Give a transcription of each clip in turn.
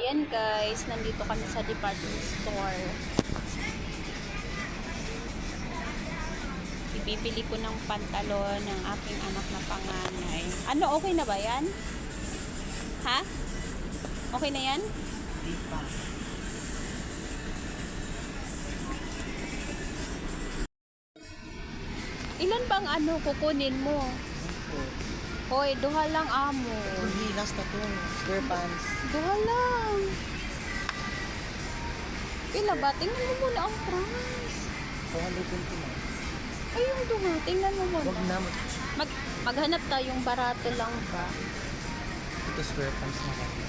Ayan guys, nandito kami sa department store. Ibibili ko ng pantalon ng aking anak na panganay. Ano, okay na ba yan? Ha? Okay na yan? Di pa. Ilan bang ano kukunin mo? Hoy, duha lang amo. Hindi, last na to. Square pants. Duha lang. Pila ba? Tingnan mo muna ang price. 420 na. Ay, yung duha. Tingnan mo muna. Huwag na. Maghanap tayong barato lang ba? Ito square pants na kami.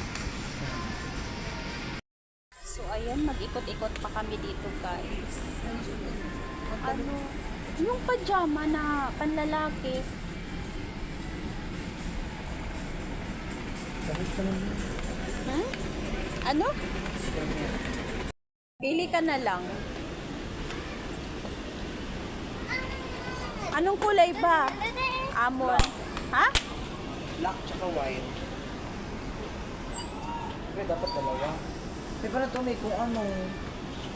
So, ayan, mag-ikot-ikot pa kami dito, guys. Ano? Yung pajama na panlalaki. Kahit ka naman. Hmm? Ano? Pili ka na lang. Anong kulay ba? Amon. Ha? Black tsaka white. Okay, dapat dalawa. May pala to, may kung ano.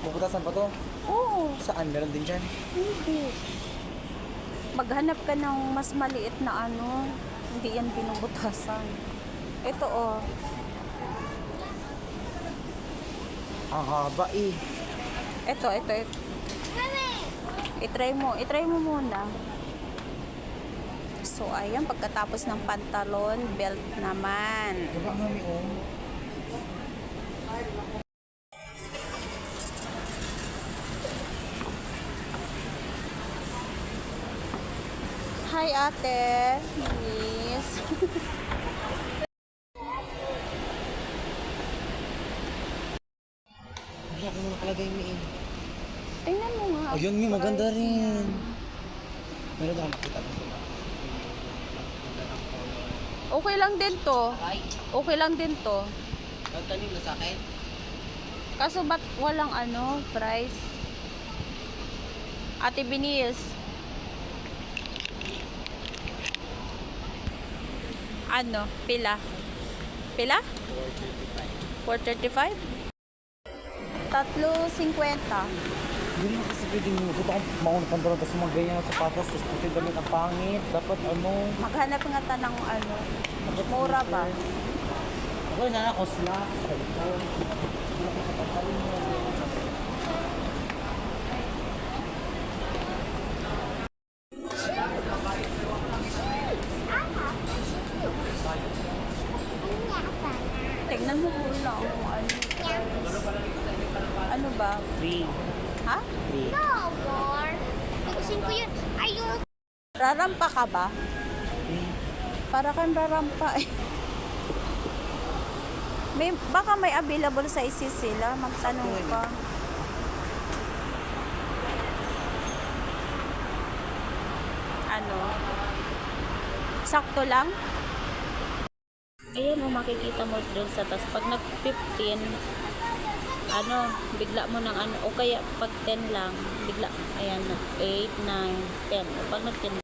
Mabutasan pa to? Oo. Saan? Meron din dyan? Hindi. Maghanap ka ng mas maliit na ano. Hindi yan binubutasan. Ito oh. Ang haba eh. Ito. I-try mo muna. So, ayan, pagkatapos ng pantalon, belt naman. Diba mami oh? Hi, ate. Miss. Wala ko nakalagay mi eh. Tingnan mo nga. Oh, yun mi, maganda rin. Meron akong makita. Okay lang din to. Okay lang din to. Nagtanim na sa akin? Kaso ba't walang ano, price? Ate Binis. Ano? Pila? Pila? 435. 3.50. Hindi naman kasi pwedeng gusto akong maunang pantalon tapos mga ganyan na sapatos tapos puti damit ang pangit. Dapat ano? Maghanap nga ta ng ano. Mura ba? Ako na ako slack. Cellphone. Wala ko sa pantalon mo. Tignan mo muna kung ano. Ano ba? Free. Ha? Free. No, war. Gugusin ko yun. Ayun. Rarampa ka ba? Free. Para kang rarampa eh. Baka may available sa isis sila. Magtanong ka. Ano? Sakto lang? Ayan mo, makikita mo doon sa tas. Pag nag-15, ano, bigla mo ng ano, o kaya pag 10 lang, bigla, ayan, 8, 9, 10. O pag nag-10,